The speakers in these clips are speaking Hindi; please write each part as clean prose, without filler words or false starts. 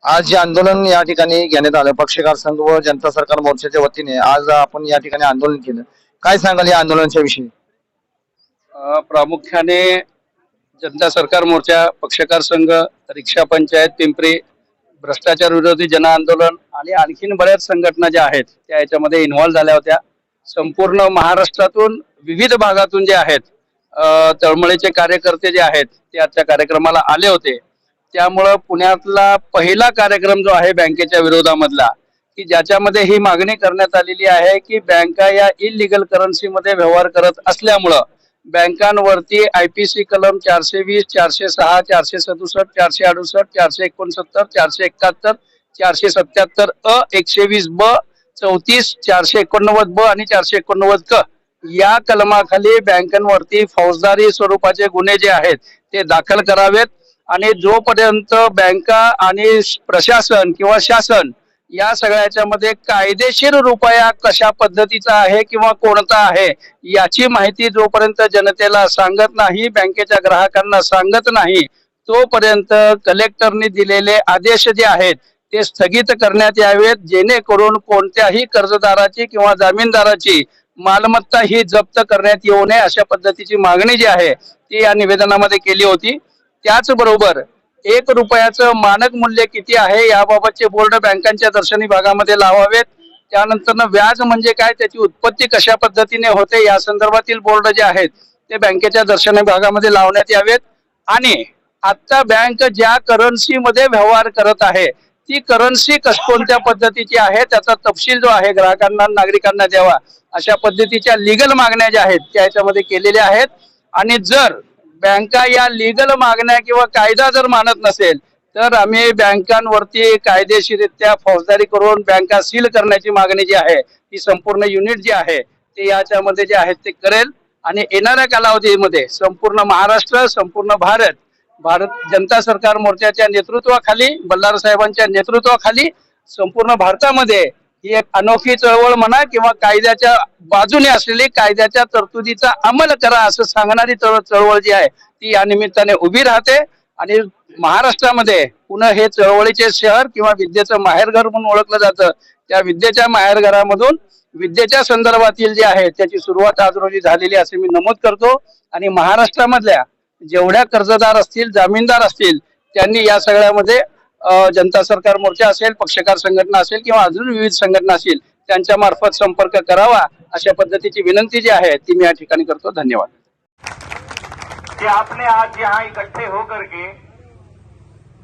आज जे आंदोलन या ठिकाणी घेण्यात आलं पक्षकार संघ व जनता सरकार मोर्चाच्या वतीने आज आपण या ठिकाणी आंदोलन केलं. काय सांगाल या आंदोलनाच्या विषयी? प्रामुख्याने जनता सरकार मोर्चा, पक्षकार संघ, रिक्षा पंचायत पिंपरी, भ्रष्टाचार विरोधी जन आंदोलन आणि आणखीन बऱ्याच संघटना ज्या आहेत त्या याच्यामध्ये इन्व्हॉल्व्ह झाल्या होत्या. संपूर्ण महाराष्ट्रातून विविध भागातून जे आहेत तळमळीचे कार्यकर्ते जे आहेत ते आजच्या कार्यक्रमाला आले होते. त्यामुळं पुण्यातला पहिला कार्यक्रम जो आहे बँकेच्या विरोधामधला, की ज्याच्यामध्ये ही मागणी करण्यात आलेली आहे की बँका या इलिगल करन्सीमध्ये व्यवहार करत असल्यामुळं बँकांवरती IPC कलम 420, 406, 467, 468, 469, 471, 477 अ, 120 ब, 34, 489 ब आणि 489 क या कलमाखाली बँकांवरती फौजदारी स्वरूपाचे गुन्हे जे आहेत ते दाखल करावेत. आणि जोपर्यंत बँका आणि प्रशासन किंवा शासन या सगळ्याच्या मध्ये कायदेशीर रुपया कशा पद्धतीचा आहे किंवा कोणता आहे याची माहिती जोपर्यंत जनतेला सांगत नाही, बँकेच्या ग्राहकांना सांगत नाही, तोपर्यंत कलेक्टरने दिलेले आदेश जे आहेत ते स्थगित करण्यात यावेत, जेणेकरून कोणत्याही कर्जदाराची किंवा जामीनदाराची मालमत्ता ही जप्त करण्यात येऊ नये अशा पद्धतीची मागणी जी आहे ती या निवेदनामध्ये केली होती. त्याचबरोबर 1 रुपयाचं मानक मूल्य किती आहे याबाबतचे बोर्ड बँकांच्या दर्शनी भागामध्ये लावावेत. त्यानंतर व्याज म्हणजे काय, त्याची उत्पत्ती कशा पद्धतीने होते या संदर्भातील बोर्ड जे आहेत ते बँकेच्या दर्शनी भागामध्ये लावण्यात यावेत. आणि आता बँक ज्या करन्सीमध्ये व्यवहार करत आहे ती करन्सी कोणत्या पद्धतीची आहे त्याचा तपशील जो आहे ग्राहकांना नागरिकांना द्यावा अशा पद्धतीच्या लीगल मागण्या ज्या आहेत त्या याच्यामध्ये केलेल्या आहेत. आणि जर बँका या लीगल मागण्या किंवा कायदा जर मानत नसेल तर आम्ही बँकांवरती कायदेशीररित्या फौजदारी करून बँका सील करण्याची मागणी जी आहे ती संपूर्ण युनिट जी आहे ते याच्यामध्ये जे आहेत ते करेल. आणि येणाऱ्या कालावधीमध्ये संपूर्ण महाराष्ट्र, संपूर्ण भारत जनता सरकार मोर्चाच्या नेतृत्वाखाली, बल्लाळ साहेबांच्या नेतृत्वाखाली संपूर्ण भारतामध्ये ही एक अनोखी चळवळ म्हणा किंवा कायद्याच्या बाजूने असलेली कायद्याच्या तरतुदीचा अंमल करा असं सांगणारी चळवळ जी आहे ती या निमित्ताने उभी राहते. आणि महाराष्ट्रामध्ये पुणे हे चळवळीचे शहर किंवा विद्येचं माहेरघर म्हणून ओळखलं जातं. त्या विद्येच्या माहेरघरामधून विद्येच्या संदर्भातील जे आहे त्याची सुरुवात आज रोजी झालेली असे मी नमूद करतो. आणि महाराष्ट्रामधल्या जेवढ्या कर्जदार असतील, जामीनदार असतील, त्यांनी या सगळ्यामध्ये जनता सरकार मोर्चा असेल, पक्षकार संघटना असेल किंवा अजून विविध संघटना असतील त्यांच्या मार्फत संपर्क करावा अशा पद्धतीची विनंती जी आहे ती मी या ठिकाणी करतो. धन्यवाद. कि आपने आज यहाँ इकट्ठे होकर के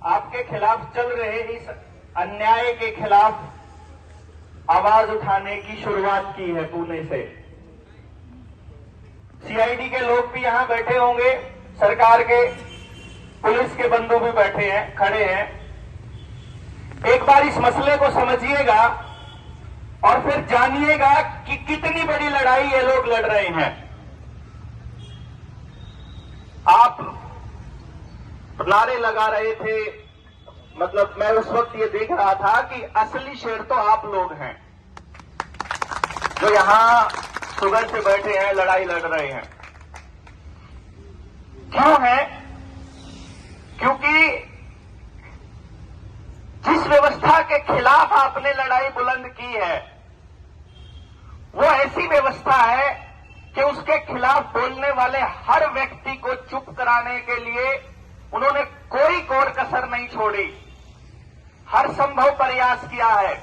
आपके खिलाफ चल रहे इस अन्याय के खिलाफ आवाज उठाने की शुरुआत की है पुणे से. CID के लोग भी यहाँ बैठे होंगे, सरकार के पुलिस के बंधु भी बैठे हैं, खड़े हैं. एक बार इस मसले को समझिएगा और फिर जानिएगा कि कितनी बड़ी लड़ाई ये लोग लड़ रहे हैं. आप नारे लगा रहे थे, मतलब मैं उस वक्त ये देख रहा था कि असली शेर तो आप लोग हैं जो यहां सुबह से बैठे हैं, लड़ाई लड़ रहे हैं. क्यों है? क्योंकि जिस व्यवस्था के खिलाफ आपने लड़ाई बुलंद की है वो ऐसी व्यवस्था है कि उसके खिलाफ बोलने वाले हर व्यक्ति को चुप कराने के लिए उन्होंने कोई कोर कसर नहीं छोड़ी, हर संभव प्रयास किया है.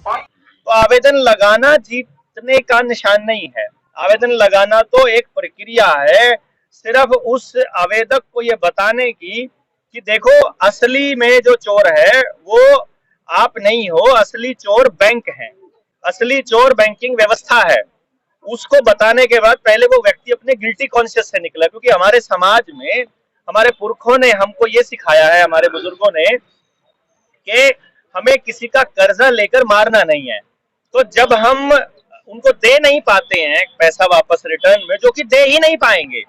और तो आवेदन लगाना जीतने का निशान नहीं है. आवेदन लगाना तो एक प्रक्रिया है, सिर्फ उस आवेदक को ये बताने की कि देखो असली में जो चोर है वो आप नहीं हो, असली चोर बैंक है, असली चोर बैंकिंग व्यवस्था है. उसको बताने के बाद पहले वो व्यक्ति अपने गिल्टी कॉन्शियस से निकला. क्योंकि हमारे समाज में हमारे पुरखों ने हमको ये सिखाया है, हमारे बुजुर्गों ने, कि हमें किसी का कर्जा लेकर मारना नहीं है. तो जब हम उनको दे नहीं पाते हैं पैसा वापस रिटर्न में, जो कि दे ही नहीं पाएंगे,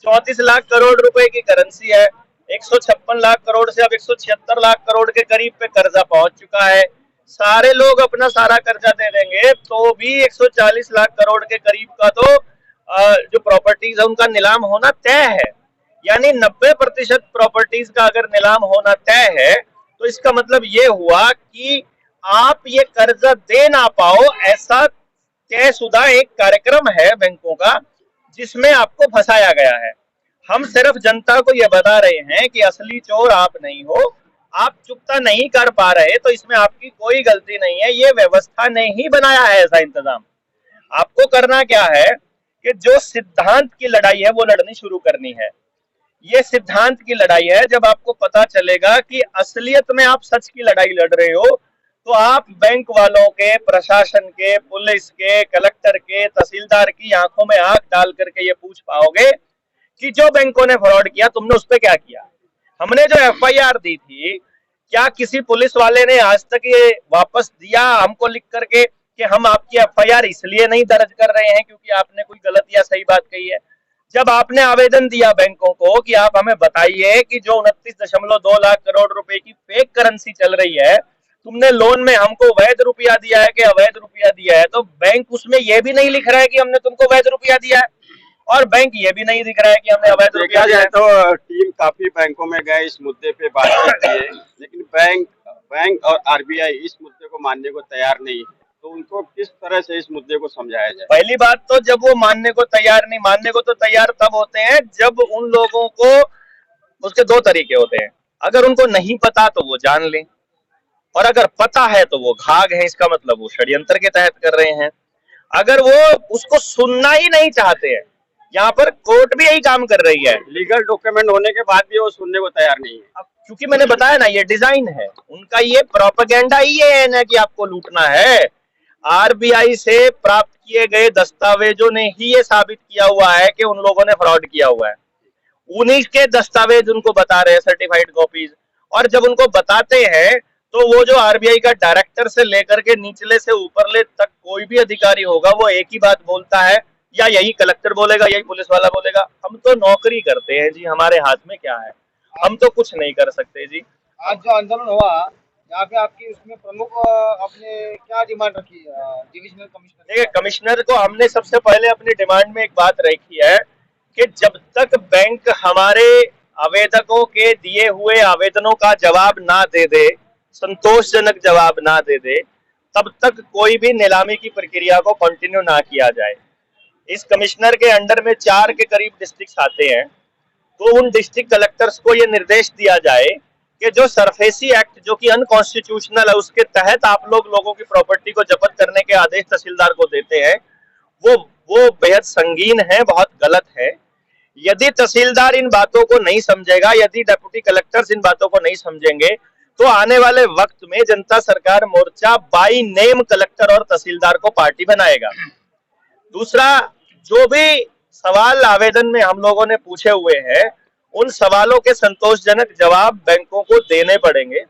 34 लाख करोड़ रुपए की करेंसी है, 156 लाख करोड़ से अब 176 लाख करोड़ के करीब पे कर्जा पहुंच चुका है. सारे लोग अपना सारा कर्जा दे देंगे तो भी 140 लाख करोड़ के करीब का तो जो प्रॉपर्टीज है उनका नीलाम होना तय है. यानी 90% प्रॉपर्टीज का अगर नीलाम होना तय है तो इसका मतलब ये हुआ कि आप ये कर्जा दे ना पाओ, ऐसा तयशुदा एक कार्यक्रम है बैंकों का जिसमें आपको फंसाया गया है। हम सिर्फ जनता को ये बता रहे हैं कि असली चोर आप नहीं हो, आप चुकता नहीं कर पा रहे तो इसमें आपकी कोई गलती नहीं है, ये व्यवस्था ने ही बनाया है ऐसा इंतजाम। आपको करना क्या है कि जो सिद्धांत की लड़ाई है वो लड़नी शुरू करनी है। ये सिद्धांत की लड़ाई है, जब आपको पता चलेगा कि असलियत में आप सच की लड़ाई लड़ रहे हो तो आप बैंक वालों के, प्रशासन के, पुलिस के, कलेक्टर के, तहसीलदार की आंखों में आंख डाल करके ये पूछ पाओगे कि जो बैंकों ने फ्रॉड किया तुमने उस पर क्या किया। हमने जो एफआईआर दी थी, क्या किसी पुलिस वाले ने आज तक ये वापस दिया हमको लिख करके कि हम आपकी एफआईआर इसलिए नहीं दर्ज कर रहे हैं क्योंकि आपने कोई गलत या सही बात कही है? जब आपने आवेदन दिया बैंकों को कि आप हमें बताइए कि जो 29.2 लाख करोड़ रुपए की फेक करेंसी चल रही है, तुमने लोन में हमको वैध रुपया दिया है कि अवैध रुपया दिया है, तो बैंक उसमें यह भी नहीं लिख रहा है कि हमने तुमको वैध रुपया दिया है, और बैंक ये भी नहीं दिख रहा है कि हमने अवैध रुपया दिया है। तो टीम काफी बैंकों में गए, इस मुद्दे पे बातचीत की है, लेकिन बैंक और आरबीआई इस मुद्दे को मानने को तैयार नहीं है। तो उनको किस तरह से इस मुद्दे को समझाया जाए? पहली बात तो जब वो मानने को तैयार नहीं, मानने को तो तैयार तब होते हैं जब उन लोगों को, उसके दो तरीके होते हैं, अगर उनको नहीं पता तो वो जान लें, और अगर पता है तो वो घाघ है, इसका मतलब वो षड्यंत्र के तहत कर रहे हैं। अगर वो उसको सुनना ही नहीं चाहते हैं, यहाँ पर कोर्ट भी यही काम कर रही है, लीगल डॉक्यूमेंट होने के बाद भी वो सुनने को तैयार नहीं है। अब क्योंकि मैंने बताया ना, ये डिजाइन है उनका, ये प्रोपेगेंडा ही ये है ना कि आपको लूटना है। आरबीआई से प्राप्त किए गए दस्तावेजों ने ही ये साबित किया हुआ है कि उन लोगों ने फ्रॉड किया हुआ है। उन्हीं के दस्तावेज उनको बता रहे हैं, सर्टिफाइड कॉपीज, और जब उनको बताते हैं तो वो जो आरबीआई का डायरेक्टर से लेकर के निचले से ऊपरले तक कोई भी अधिकारी होगा वो एक ही बात बोलता है, या यही कलेक्टर बोलेगा, यही पुलिस वाला बोलेगा, हम तो नौकरी करते हैं जी, हमारे हाथ में क्या है, हम तो कुछ नहीं कर सकते जी। आज जो आंदोलन हुआ यहाँ पे आपकी, उसमें प्रमुख आपने क्या डिमांड रखी डिविजनल कमिश्नर? देखिए, कमिश्नर को हमने सबसे पहले अपनी डिमांड में एक बात रखी है कि जब तक बैंक हमारे आवेदकों के दिए हुए आवेदनों का जवाब ना दे दे, संतोषजनक जवाब ना दे दे, तब तक कोई भी नीलामी की प्रक्रिया को कंटिन्यू ना किया जाए। इस कमिश्नर के अंडर में 4 के करीब डिस्ट्रिक्ट आते हैं, तो उन डिस्ट्रिक्ट कलेक्टर्स को यह निर्देश दिया जाए कि जो सरफेसी एक्ट जो कि अनकॉन्स्टिट्यूशनल है, उसके तहत आप लोगों की प्रॉपर्टी को जब्त करने के आदेश तहसीलदार को देते हैं, वो बेहद संगीन है, बहुत गलत है। यदि तहसीलदार इन बातों को नहीं समझेगा, यदि डिप्टी कलेक्टर्स इन बातों को नहीं समझेंगे, तो आने वाले वक्त में जनता सरकार मोर्चा बाई नेम कलेक्टर और तहसीलदार को पार्टी बनाएगा। दूसरा, जो भी सवाल आवेदन में हम लोगों ने पूछे हुए हैं, उन सवालों के संतोषजनक जवाब बैंकों को देने पड़ेंगे,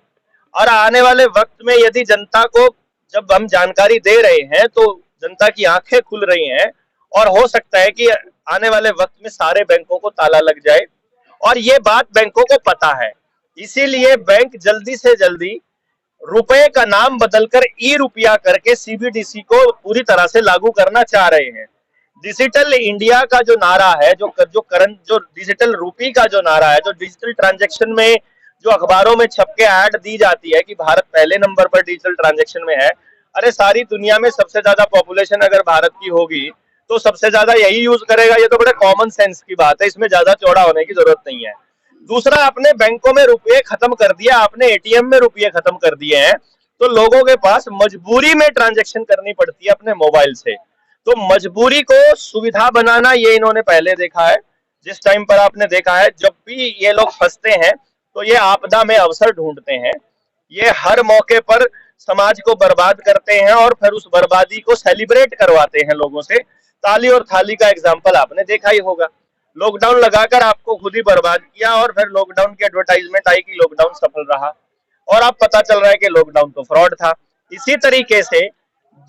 और आने वाले वक्त में यदि जनता को, जब हम जानकारी दे रहे हैं तो जनता की आंखें खुल रही हैं, और हो सकता है कि आने वाले वक्त में सारे बैंकों को ताला लग जाए, और ये बात बैंकों को पता है। इसीलिए बैंक जल्दी से जल्दी रुपए का नाम बदलकर ई रुपया करके सीबीडीसी को पूरी तरह से लागू करना चाह रहे हैं। डिजिटल इंडिया का जो नारा है, जो डिजिटल रूपी का जो नारा है, जो डिजिटल ट्रांजैक्शन में जो अखबारों में छप के ऐड दी जाती है कि भारत पहले नंबर पर डिजिटल ट्रांजैक्शन में है, अरे सारी दुनिया में सबसे ज्यादा पॉपुलेशन अगर भारत की होगी तो सबसे ज्यादा यही यूज करेगा, ये तो बड़े कॉमन सेंस की बात है, इसमें ज्यादा चौड़ा होने की जरूरत नहीं है। दूसरा, आपने बैंकों में रुपये खत्म कर दिया, आपने एटीएम में रुपये खत्म कर दिए हैं, तो लोगों के पास मजबूरी में ट्रांजैक्शन करनी पड़ती है अपने मोबाइल से। तो मजबूरी को सुविधा बनाना, ये इन्होंने पहले देखा है। जिस टाइम पर आपने देखा है, जब भी ये लोग फंसते हैं तो ये आपदा में अवसर ढूंढते हैं, ये हर मौके पर समाज को बर्बाद करते हैं और फिर उस बर्बादी को सेलिब्रेट करवाते हैं लोगों से। ताली और थाली का एग्जाम्पल आपने देखा ही होगा, लॉकडाउन लगाकर आपको खुद ही बर्बाद किया, और फिर लॉकडाउन की एडवर्टाइजमेंट आई कि लॉकडाउन सफल रहा, और अब पता चल रहा है कि लॉकडाउन तो फ्रॉड था। इसी तरीके से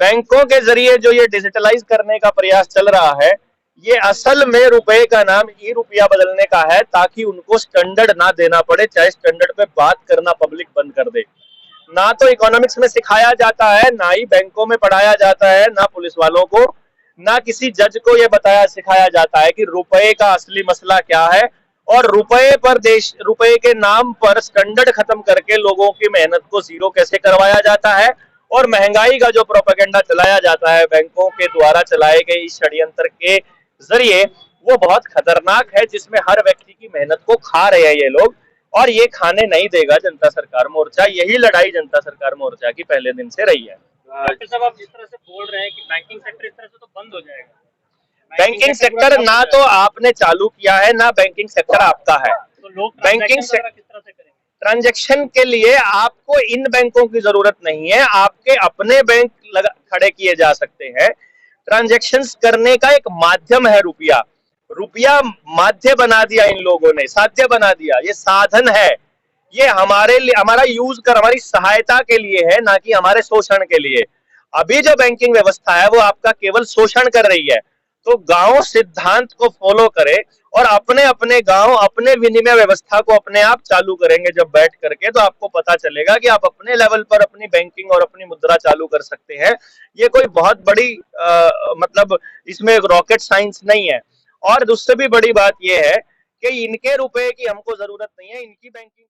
बैंकों के जरिए जो ये डिजिटलाइज करने का प्रयास चल रहा है, ये असल में रुपए का नाम ई रुपया बदलने का है, ताकि उनको स्टैंडर्ड ना देना पड़े, चाहे स्टैंडर्ड पे बात करना पब्लिक बंद कर दे। ना तो इकोनॉमिक्स में सिखाया जाता है, ना ही बैंकों में पढ़ाया जाता है, ना पुलिस वालों को, ना किसी जज को ये बताया सिखाया जाता है कि रुपए का असली मसला क्या है और रुपए के नाम पर स्टैंडर्ड खत्म करके लोगों की मेहनत को जीरो कैसे करवाया जाता है, और महंगाई का जो प्रोपेगेंडा चलाया जाता है बैंकों के द्वारा चलाए गए इस षड्यंत्र के जरिए, वो बहुत खतरनाक है, जिसमें हर व्यक्ति की मेहनत को खा रहे हैं ये लोग, और ये खाने नहीं देगा जनता सरकार मोर्चा। यही लड़ाई जनता सरकार मोर्चा की पहले दिन से रही है। डॉक्टर साहब, आप जिस तरह से बोल रहे हैं कि बैंकिंग सेक्टर इस तरह से तो बंद हो जाएगा, बैंकिंग सेक्टर ना तो आपने चालू किया है, ना बैंकिंग सेक्टर आपका है। तो लोग बैंकिंग ट्रांजैक्शन वगैरह किस तरह से करेंगे? ट्रांजैक्शन के लिए आपको इन बैंकों की जरूरत नहीं है, आपके अपने बैंक खड़े किए जा सकते हैं। ट्रांजैक्शंस करने का एक माध्यम है रुपया। रुपया माध्य बना दिया इन लोगों ने, साध्य बना दिया, ये साधन है। ये हमारे लिए, हमारा यूज कर, हमारी सहायता के लिए है, ना कि हमारे शोषण के लिए। अभी जो बैंकिंग व्यवस्था है वो आपका केवल शोषण कर रही है। तो गांव सिद्धांत को फॉलो करे और अपने अपने गांव, अपने विनिमय व्यवस्था को अपने आप चालू करेंगे जब बैठ करके, तो आपको पता चलेगा कि आप अपने लेवल पर अपनी बैंकिंग और अपनी मुद्रा चालू कर सकते हैं। ये कोई बहुत बड़ी मतलब इसमें रॉकेट साइंस नहीं है। और उससे भी बड़ी बात यह है कि इनके रुपए की हमको जरूरत नहीं है, इनकी बैंकिंग